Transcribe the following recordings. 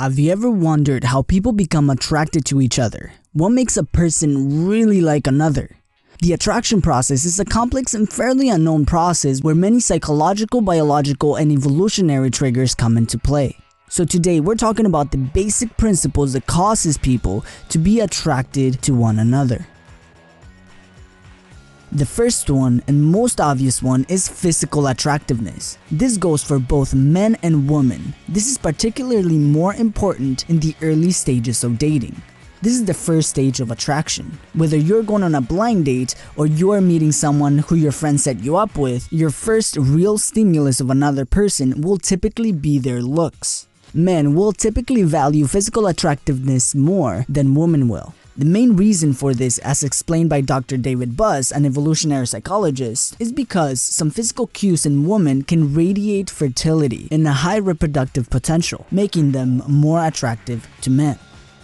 Have you ever wondered how people become attracted to each other? What makes a person really like another? The attraction process is a complex and fairly unknown process where many psychological, biological, and evolutionary triggers come into play. So today we're talking about the basic principles that causes people to be attracted to one another. The first one and most obvious one is physical attractiveness. This goes for both men and women. This is particularly more important in the early stages of dating. This is the first stage of attraction. Whether you're going on a blind date or you're meeting someone who your friend set you up with, your first real stimulus of another person will typically be their looks. Men will typically value physical attractiveness more than women will. The main reason for this, as explained by Dr. David Buss, an evolutionary psychologist, is because some physical cues in women can radiate fertility and a high reproductive potential, making them more attractive to men.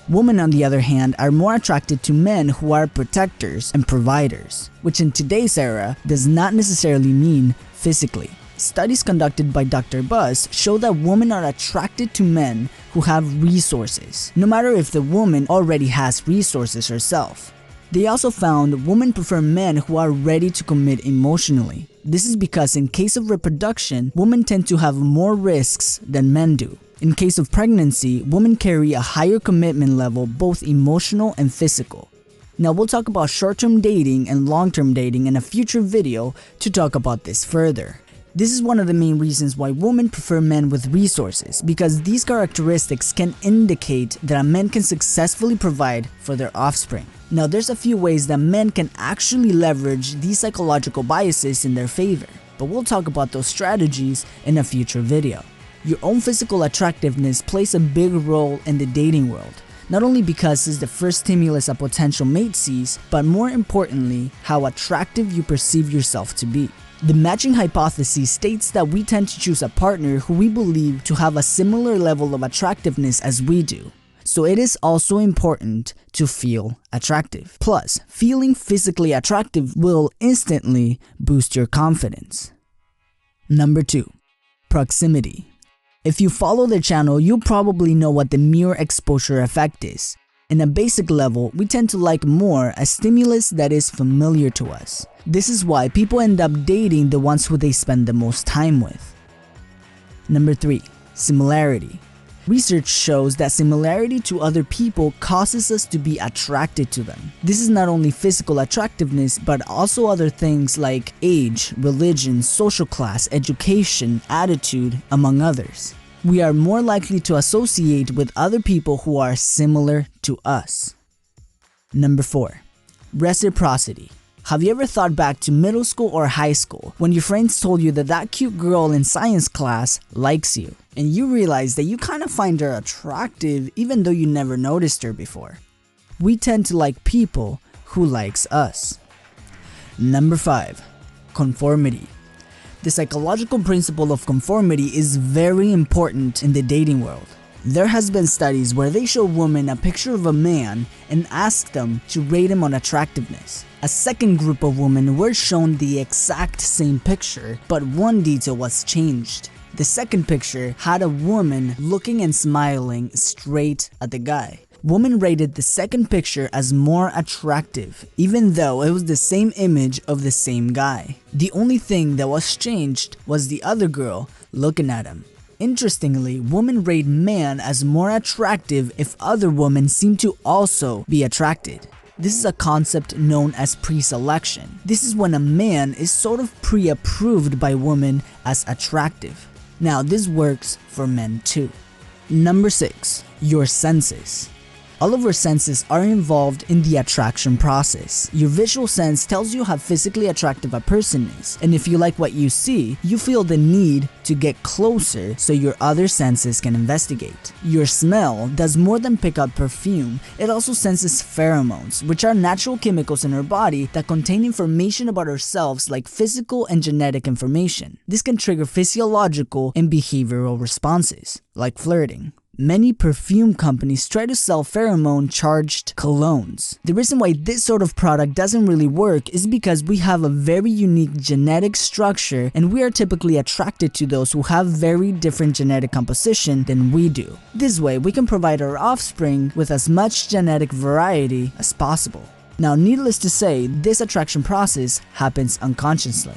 Women, on the other hand, are more attracted to men who are protectors and providers, which in today's era does not necessarily mean physically. Studies conducted by Dr. Buss show that women are attracted to men who have resources, no matter if the woman already has resources herself. They also found women prefer men who are ready to commit emotionally. This is because in case of reproduction, women tend to have more risks than men do. In case of pregnancy, women carry a higher commitment level, both emotional and physical. Now we'll talk about short-term dating and long-term dating in a future video to talk about this further. This is one of the main reasons why women prefer men with resources, because these characteristics can indicate that a man can successfully provide for their offspring. Now there's a few ways that men can actually leverage these psychological biases in their favor, but we'll talk about those strategies in a future video. Your own physical attractiveness plays a big role in the dating world, not only because it's the first stimulus a potential mate sees, but more importantly, how attractive you perceive yourself to be. The matching hypothesis states that we tend to choose a partner who we believe to have a similar level of attractiveness as we do. So it is also important to feel attractive. Plus, feeling physically attractive will instantly boost your confidence. Number 2. Proximity. If you follow the channel, you probably know what the mirror exposure effect is. In a basic level, we tend to like more a stimulus that is familiar to us. This is why people end up dating the ones who they spend the most time with. Number 3. Similarity. Research shows that similarity to other people causes us to be attracted to them. This is not only physical attractiveness, but also other things like age, religion, social class, education, attitude, among others. We are more likely to associate with other people who are similar to us. Number 4. Reciprocity. Have you ever thought back to middle school or high school when your friends told you that that cute girl in science class likes you, and you realize that you kind of find her attractive even though you never noticed her before? We tend to like people who likes us. Number 5. Conformity. The psychological principle of conformity is very important in the dating world. There has been studies where they show women a picture of a man and ask them to rate him on attractiveness. A second group of women were shown the exact same picture, but one detail was changed. The second picture had a woman looking and smiling straight at the guy. Women rated the second picture as more attractive, even though it was the same image of the same guy. The only thing that was changed was the other girl looking at him. Interestingly, women rate man as more attractive if other women seem to also be attracted. This is a concept known as pre-selection. This is when a man is sort of pre-approved by women as attractive. Now this works for men too. Number 6. Your senses. All of our senses are involved in the attraction process. Your visual sense tells you how physically attractive a person is, and if you like what you see, you feel the need to get closer so your other senses can investigate. Your smell does more than pick up perfume, it also senses pheromones, which are natural chemicals in our body that contain information about ourselves like physical and genetic information. This can trigger physiological and behavioral responses, like flirting. Many perfume companies try to sell pheromone-charged colognes. The reason why this sort of product doesn't really work is because we have a very unique genetic structure and we are typically attracted to those who have very different genetic composition than we do. This way, we can provide our offspring with as much genetic variety as possible. Now, needless to say, this attraction process happens unconsciously.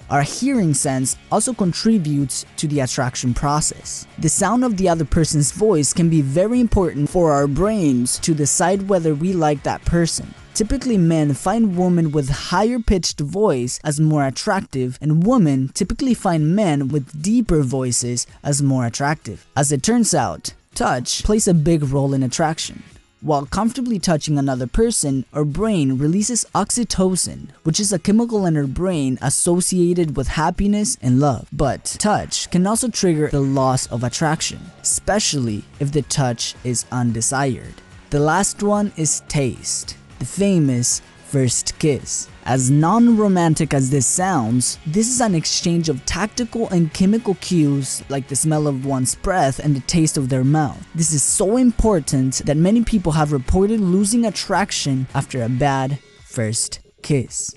Our hearing sense also contributes to the attraction process. The sound of the other person's voice can be very important for our brains to decide whether we like that person. Typically, men find women with higher pitched voice as more attractive, and women typically find men with deeper voices as more attractive. As it turns out, touch plays a big role in attraction. While comfortably touching another person, our brain releases oxytocin, which is a chemical in our brain associated with happiness and love. But touch can also trigger the loss of attraction, especially if the touch is undesired. The last one is taste, the famous first kiss. As non-romantic as this sounds, this is an exchange of tactical and chemical cues like the smell of one's breath and the taste of their mouth. This is so important that many people have reported losing attraction after a bad first kiss.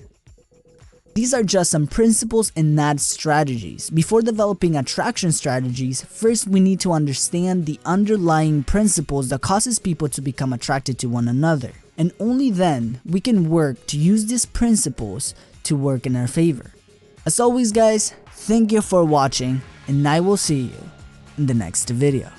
These are just some principles and not strategies. Before developing attraction strategies, first we need to understand the underlying principles that causes people to become attracted to one another. And only then we can work to use these principles to work in our favor. As always guys, thank you for watching and I will see you in the next video.